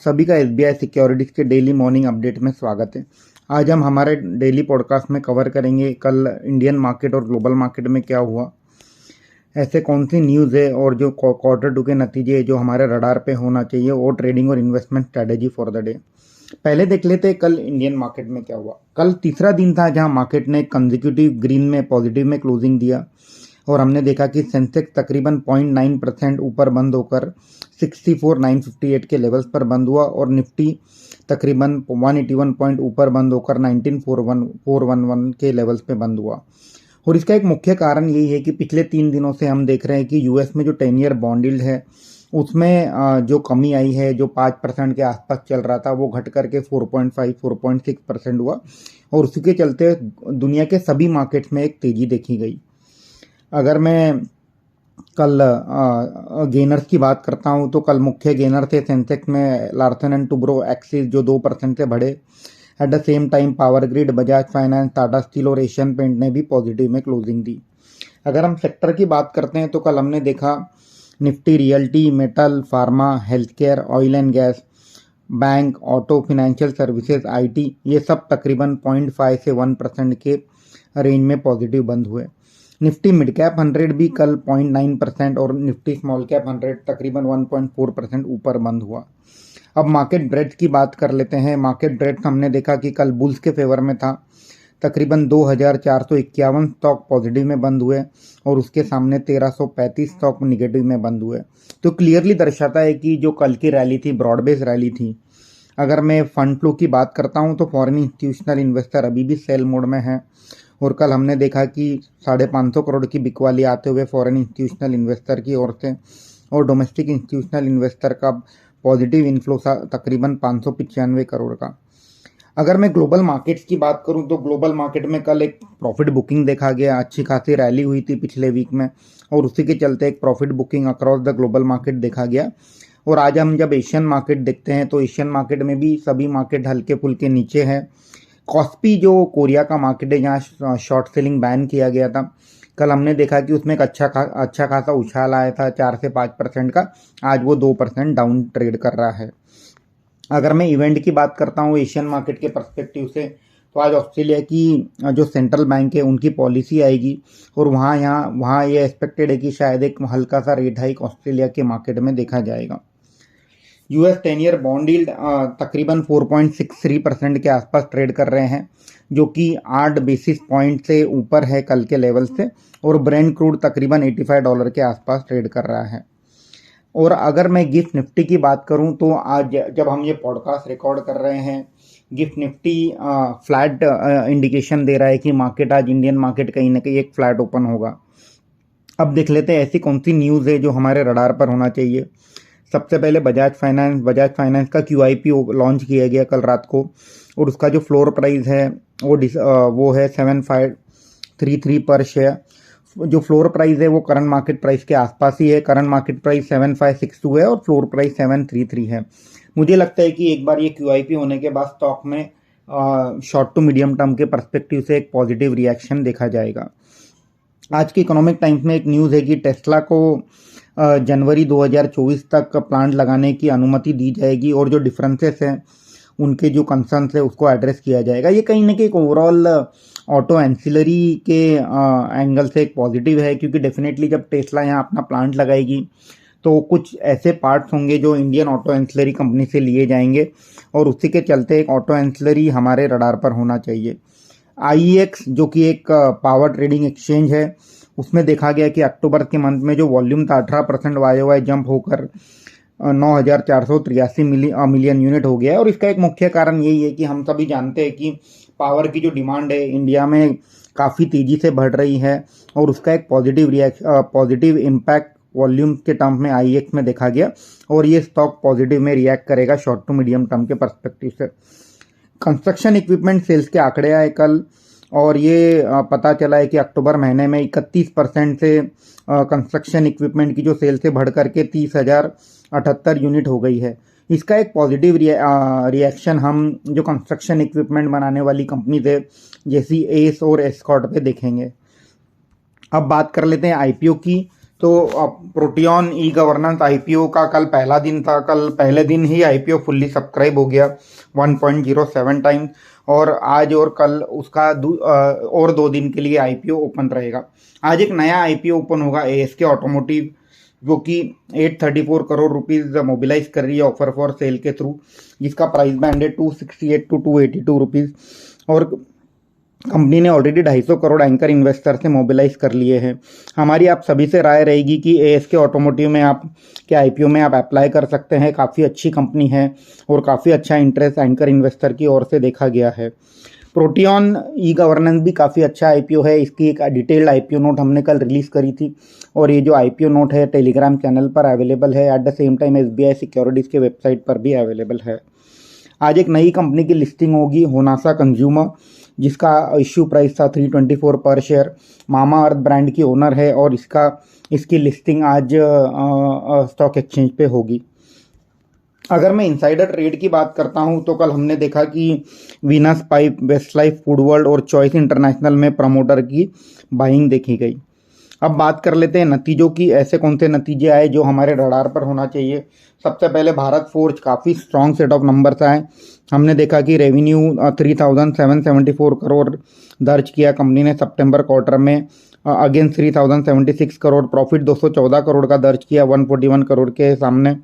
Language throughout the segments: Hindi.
सभी का एसबीआई सिक्योरिटीज़ के डेली मॉर्निंग अपडेट में स्वागत है। आज हम हमारे डेली पॉडकास्ट में कवर करेंगे कल इंडियन मार्केट और ग्लोबल मार्केट में क्या हुआ, ऐसे कौन सी न्यूज़ है और जो क्वार्टर टू के नतीजे जो हमारे रडार पे होना चाहिए, और ट्रेडिंग और investment strategy for the day. पहले देख लेते हैं कल इंडियन मार्केट में क्या हुआ। कल तीसरा दिन था जहां मार्केट ने कंसेक्यूटिव ग्रीन में पॉजिटिव में क्लोजिंग दिया और हमने देखा कि सेंसेक्स तकरीबन 0.9% ऊपर बंद होकर 64,958 के लेवल्स पर बंद हुआ और निफ्टी तकरीबन 181 पॉइंट ऊपर बंद होकर 19,411 के लेवल्स पे बंद हुआ। और इसका एक मुख्य कारण यही है कि पिछले 3 दिनों से हम देख रहे हैं कि यूएस में जो 10 ईयर बॉन्ड यील्ड है उसमें जो कमी आई है, जो 5% के आसपास चल रहा था वो घट करके 4.5-4.6% हुआ और उसी के चलते दुनिया के सभी मार्केट्स में एक तेजी देखी गई। अगर मैं कल गेनर्स की बात करता हूं तो कल मुख्य गेनर थे सेंसेक्स में लार्सन एंड टुब्रो एक्सिस जो 2% से बढ़े। At the same time power grid, Bajaj finance, Tata steel और एशियन पेंट ने भी पॉजिटिव में क्लोजिंग दी। अगर हम सेक्टर की बात करते हैं तो कल हमने देखा Nifty realty, metal, pharma, health care, oil and gas, bank, auto, financial services, IT, ये सब तकरीबन 0.5 से 1% के रेंज में पॉजिटिव बंद हुए। निफ्टी मिड कैप 100 भी कल 0.9% और निफ्टी स्मॉल कैप 100 तकरीबन 1.4% ऊपर बंद हुआ। अब मार्केट ब्रेड्थ की बात कर लेते हैं। मार्केट ब्रेड्थ हमने देखा कि कल बुल्स के फेवर में था। तकरीबन 2,451 स्टॉक पॉजिटिव में बंद हुए और उसके सामने 1,335 स्टॉक निगेटिव में बंद हुए। तो क्लियरली दर्शाता है कि जो कल की रैली थी ब्रॉड बेस रैली थी। अगर मैं फंड फ्लो की बात करता हूं तो फॉरेन इंस्टीट्यूशनल इन्वेस्टर अभी भी सेल मोड में है और कल हमने देखा कि 550 करोड़ की बिकवाली आते हुए फॉरेन इंस्टीट्यूशनल इन्वेस्टर की ओर से और डोमेस्टिक इंस्टीट्यूशनल इन्वेस्टर का पॉजिटिव इनफ्लो था तकरीबन 595 करोड़ का। अगर मैं ग्लोबल मार्केट्स की बात करूं तो ग्लोबल मार्केट में कल एक प्रॉफिट बुकिंग देखा गया। अच्छी खासी रैली हुई थी पिछले वीक में और उसी के चलते एक profit booking across the global market देखा गया। और आज हम जब एशियन मार्केट देखते हैं तो एशियन मार्केट में भी सभी मार्केट हल्के फुल्के नीचे हैं। कॉस्पी जो कोरिया का मार्केट है जहाँ शॉर्ट सेलिंग बैन किया गया था, कल हमने देखा कि उसमें एक अच्छा खासा उछाल आया था 4 से 5% का। आज वो 2% डाउन ट्रेड कर रहा है। अगर मैं इवेंट की बात करता हूँ एशियन मार्केट के पर्सपेक्टिव से तो आज ऑस्ट्रेलिया की जो सेंट्रल बैंक है उनकी पॉलिसी आएगी और वहाँ ये एक्सपेक्टेड है कि शायद एक हल्का सा रेट हाइक ऑस्ट्रेलिया के मार्केट में देखा जाएगा। यूएस 10 ईयर बॉन्ड यील्ड तकरीबन 4.63% के आसपास ट्रेड कर रहे हैं, जो कि 8 बेसिस पॉइंट से ऊपर है कल के लेवल से। और ब्रेंट क्रूड तकरीबन $85 के आसपास ट्रेड कर रहा है। और अगर मैं गिफ्ट निफ्टी की बात करूं तो आज जब हम ये पॉडकास्ट रिकॉर्ड कर रहे हैं गिफ्ट निफ्टी फ्लैट इंडिकेशन दे रहा है कि मार्केट आज इंडियन मार्केट कहीं ना कहीं एक फ्लैट ओपन होगा। अब देख लेते हैं ऐसी कौन सी न्यूज़ है जो हमारे रडार पर होना चाहिए। सबसे पहले बजाज फाइनेंस का QIP लॉन्च किया गया कल रात को और उसका जो फ्लोर प्राइस है वो है 7533 पर शेयर। जो फ्लोर प्राइस है वो करंट मार्केट प्राइस के आसपास ही है। करंट मार्केट प्राइस 7562 है और फ्लोर प्राइस 733 है। मुझे लगता है कि एक बार ये QIP होने के बाद स्टॉक में शॉर्ट टू मीडियम टर्म के पर्सपेक्टिव से एक पॉजिटिव रिएक्शन देखा जाएगा। आज के इकोनॉमिक टाइम्स में एक न्यूज़ है कि टेस्ला को जनवरी 2024 तक प्लांट लगाने की अनुमति दी जाएगी और जो डिफरेंसेस हैं उनके जो कंसर्न्स है उसको एड्रेस किया जाएगा। ये कहीं ना कहीं एक ओवरऑल ऑटो एंसिलरी के एंगल से एक पॉजिटिव है, क्योंकि डेफिनेटली जब टेस्ला यहाँ अपना प्लांट लगाएगी तो कुछ ऐसे पार्ट्स होंगे जो इंडियन ऑटो एंसिलरी कंपनी से लिए जाएंगे और उसी के चलते एक ऑटो एंसिलरी हमारे रडार पर होना चाहिए। IEX जो कि एक पावर ट्रेडिंग एक्सचेंज है, उसमें देखा गया कि अक्टूबर के मंथ में जो वॉल्यूम था 18% YOY जंप होकर 9,483 मिलियन यूनिट हो गया है। और इसका एक मुख्य कारण यही है कि हम सभी जानते हैं कि पावर की जो डिमांड है इंडिया में काफ़ी तेज़ी से बढ़ रही है और उसका एक पॉजिटिव इम्पैक्ट वॉल्यूम के टर्म में IEX में देखा गया और ये स्टॉक पॉजिटिव में रिएक्ट करेगा शॉर्ट टू मीडियम टर्म के पर्सपेक्टिव से। कंस्ट्रक्शन इक्विपमेंट सेल्स के आंकड़े आए कल और ये पता चला है कि अक्टूबर महीने में 31% से कंस्ट्रक्शन इक्विपमेंट की जो सेल से बढ़ करके 30,078 यूनिट हो गई है। इसका एक पॉजिटिव रिएक्शन हम जो कंस्ट्रक्शन इक्विपमेंट बनाने वाली कंपनी थे जैसी एस और एस्कॉर्ट पे देखेंगे। अब बात कर लेते हैं IPO की। तो प्रोटियन ई गवर्नेंस आईपीओ का कल पहला दिन था। कल पहले दिन ही आईपीओ फुल्ली सब्सक्राइब हो गया 1.07 टाइम्स, और आज और कल उसका और 2 दिन के लिए आईपीओ ओपन रहेगा। आज एक नया आईपीओ ओपन होगा एएसके ऑटोमोटिव, जो कि 834 करोड़ रुपीस मोबिलाइज कर रही है ऑफर फॉर सेल के थ्रू, जिसका प्राइस बैंड है 268 टू 282 रुपीज़। और कंपनी ने ऑलरेडी 250 करोड़ एंकर इन्वेस्टर से मोबिलाइज कर लिए हैं। हमारी आप सभी से राय रहेगी कि एएसके ऑटोमोटिव में आप के आईपीओ में आप अप्लाई कर सकते हैं। काफ़ी अच्छी कंपनी है और काफ़ी अच्छा इंटरेस्ट एंकर इन्वेस्टर की ओर से देखा गया है। प्रोटियन ई गवर्नेंस भी काफ़ी अच्छा आईपीओ है। इसकी एक डिटेल्ड आईपीओ नोट हमने कल रिलीज़ करी थी, और ये जो आईपीओ नोट है टेलीग्राम चैनल पर अवेलेबल है। At the same time SBI securities के वेबसाइट पर भी अवेलेबल है। आज एक नई कंपनी की लिस्टिंग होगी, होनासा कंज्यूमर, जिसका इश्यू प्राइस था 324 पर शेयर। मामा अर्थ ब्रांड की ओनर है और इसकी लिस्टिंग आज स्टॉक एक्सचेंज पे होगी। अगर मैं इनसाइडर ट्रेड की बात करता हूं तो कल हमने देखा कि Venus pipe, Westlife food world और चॉइस इंटरनेशनल में प्रमोटर की बाइंग देखी गई। अब बात कर लेते हैं नतीजों की। ऐसे कौन से नतीजे आए जो हमारे रडार पर होना चाहिए। सबसे पहले भारत फोर्ज, काफ़ी स्ट्रॉन्ग सेट ऑफ नंबर्स आए। हमने देखा कि रेवेन्यू 3774 करोड़ दर्ज किया कंपनी ने सितंबर क्वार्टर में, अगेंस्ट 3076 करोड़। प्रॉफिट 214 करोड़ का दर्ज किया 141 करोड़ के सामने।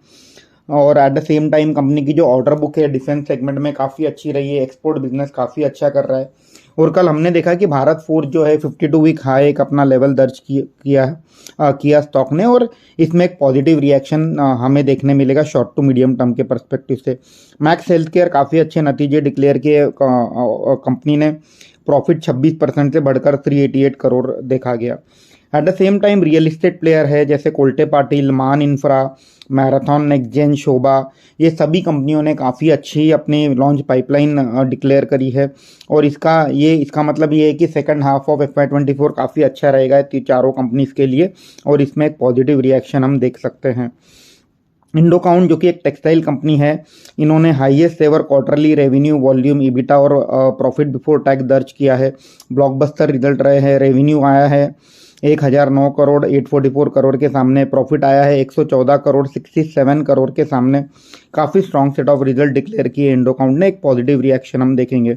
और at the same time company की जो ऑर्डर बुक है डिफेंस सेगमेंट में काफ़ी अच्छी रही है। एक्सपोर्ट बिजनेस काफ़ी अच्छा कर रहा है। और कल हमने देखा कि भारत फोर्ज जो है 52 वीक हाई एक अपना लेवल दर्ज किया स्टॉक ने, और इसमें एक पॉजिटिव रिएक्शन हमें देखने मिलेगा शॉर्ट टू मीडियम टर्म के परस्पेक्टिव से। मैक्स हेल्थ केयर काफ़ी अच्छे नतीजे डिक्लेयर किए कंपनी ने। प्रॉफिट 26% से बढ़कर 388 करोड़ देखा गया। At the same time real estate player है जैसे कोल्टे पाटिल, मान इंफ्रा, मैराथन, नेक्सजेन, शोभा, ये सभी कंपनियों ने काफ़ी अच्छी अपनी लॉन्च पाइपलाइन डिक्लेयर करी है। और इसका मतलब ये है कि सेकंड हाफ ऑफ FY24 काफ़ी अच्छा रहेगा चारों कंपनीज के लिए, और इसमें एक पॉजिटिव रिएक्शन हम देख सकते हैं। इंडोकाउंट, जो कि एक टेक्सटाइल कंपनी है, इन्होंने highest ever quarterly revenue, volume, EBITDA और प्रॉफिट बिफोर टैक्स दर्ज किया है। ब्लॉकबस्टर रिजल्ट रहे हैं। रेवेन्यू आया है 1009 करोड़ 844 करोड़ के सामने। प्रॉफिट आया है 114 करोड़ 67 करोड़ के सामने। काफ़ी strong set of result declare किए इंडोकाउंट ने। एक पॉजिटिव रिएक्शन हम देखेंगे।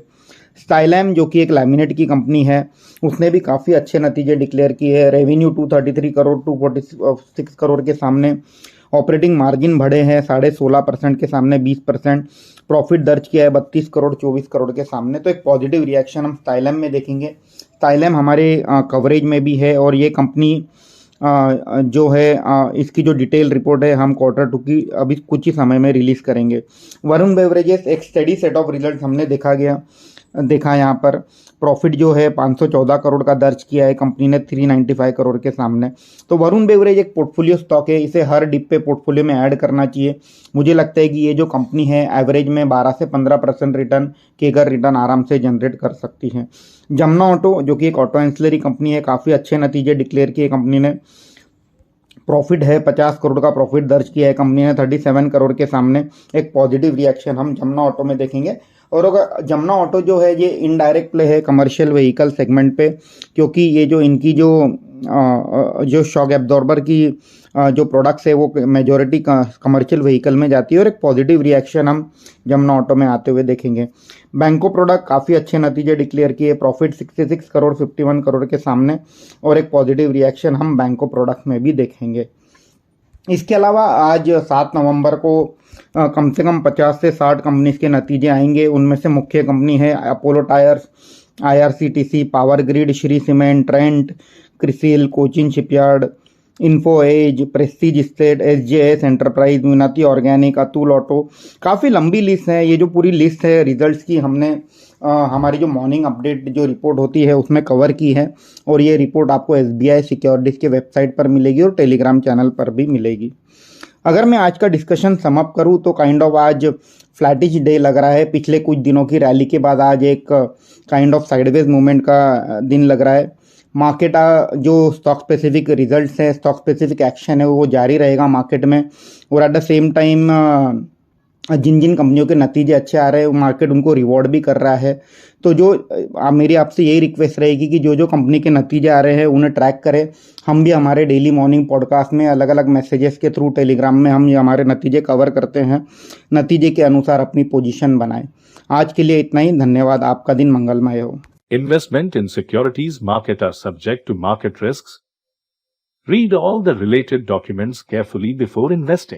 स्टाइलैम, जो कि एक लैमिनेट की कंपनी है, उसने भी काफ़ी अच्छे नतीजे डिक्लेयर किए हैं। रेवेन्यू 233 करोड़ 246 करोड़ के सामने। ऑपरेटिंग मार्जिन बढ़े हैं 16.5% के सामने 20%। प्रॉफिट दर्ज किया है 32 करोड़ 24 करोड़ के सामने। तो एक पॉजिटिव रिएक्शन हम स्टाइलैम में देखेंगे। स्टाइलैम हमारे कवरेज में भी है, और ये कंपनी जो है इसकी जो डिटेल रिपोर्ट है हम Q2 की अभी कुछ ही समय में रिलीज़ करेंगे। वरुण बेवरेजेस, एक स्टेडी सेट ऑफ रिजल्ट हमने देखा यहाँ पर। प्रॉफिट जो है 514 करोड़ का दर्ज किया है कंपनी ने 395 करोड़ के सामने। तो वरुण बेवरेज एक पोर्टफोलियो स्टॉक है, इसे हर डिप पे पोर्टफोलियो में ऐड करना चाहिए। मुझे लगता है कि ये जो कंपनी है एवरेज में 12 से 15% रिटर्न, केगर रिटर्न आराम से जनरेट कर सकती है। जमुना ऑटो, जो कि एक ऑटो एंसिलरी कंपनी है, काफ़ी अच्छे नतीजे डिक्लेयर किए कंपनी ने। प्रॉफिट है 50 करोड़ का प्रॉफिट दर्ज किया है कंपनी ने 37 करोड़ के सामने। एक पॉजिटिव रिएक्शन हम जमुना ऑटो में देखेंगे। और अगर जमुना ऑटो जो है ये इनडायरेक्ट प्ले है कमर्शियल व्हीकल सेगमेंट पे, क्योंकि ये जो इनकी जो शॉक एब्जॉर्बर की जो प्रोडक्ट्स है वो मेजॉरिटी कमर्शियल व्हीकल में जाती है, और एक पॉजिटिव रिएक्शन हम जमुना ऑटो में आते हुए देखेंगे। बैंको प्रोडक्ट काफ़ी अच्छे नतीजे डिक्लेयर किए। प्रॉफिट 66 करोड़ 51 करोड़ के सामने, और एक पॉजिटिव रिएक्शन हम बैंको प्रोडक्ट में भी देखेंगे। इसके अलावा आज 7 नवंबर को कम से कम 50 से 60 कंपनीज के नतीजे आएंगे। उनमें से मुख्य कंपनी है Apollo tyres, IRCTC, power grid, Shree cement, Trent, Crisil, Cochin shipyard, info edge, prestige state, SJS enterprise, मिनाती ऑर्गेनिक, अतुल ऑटो। काफ़ी लंबी लिस्ट है। ये जो पूरी लिस्ट है रिजल्ट्स की हमने हमारी जो मॉर्निंग अपडेट जो रिपोर्ट होती है उसमें कवर की है, और ये रिपोर्ट आपको SBI सिक्योरिटीज़ के वेबसाइट पर मिलेगी और टेलीग्राम चैनल पर भी मिलेगी। अगर मैं आज का डिस्कशन समअप करूं तो काइंड ऑफ आज फ्लैटिश डे लग रहा है। पिछले कुछ दिनों की रैली के बाद आज एक काइंड ऑफ साइडवेज मूवमेंट का दिन लग रहा है। मार्केट जो स्टॉक स्पेसिफिक रिजल्ट्स है, स्टॉक स्पेसिफिक एक्शन है, वो जारी रहेगा मार्केट में। और एट द सेम टाइम जिन जिन कंपनियों के नतीजे अच्छे आ रहे हैं मार्केट उनको रिवॉर्ड भी कर रहा है। तो जो मेरी आपसे यही रिक्वेस्ट रहेगी कि जो जो कंपनी के नतीजे आ रहे हैं उन्हें ट्रैक करें। हम भी हमारे डेली मॉर्निंग पॉडकास्ट में अलग अलग मैसेजेस के थ्रू टेलीग्राम में हम ये हमारे नतीजे कवर करते हैं। नतीजे के अनुसार अपनी पोजीशन बनाएं। आज के लिए इतना ही। धन्यवाद। आपका दिन मंगलमय हो। Investment in securities market are subject to market risks. Read all the related documents carefully before investing.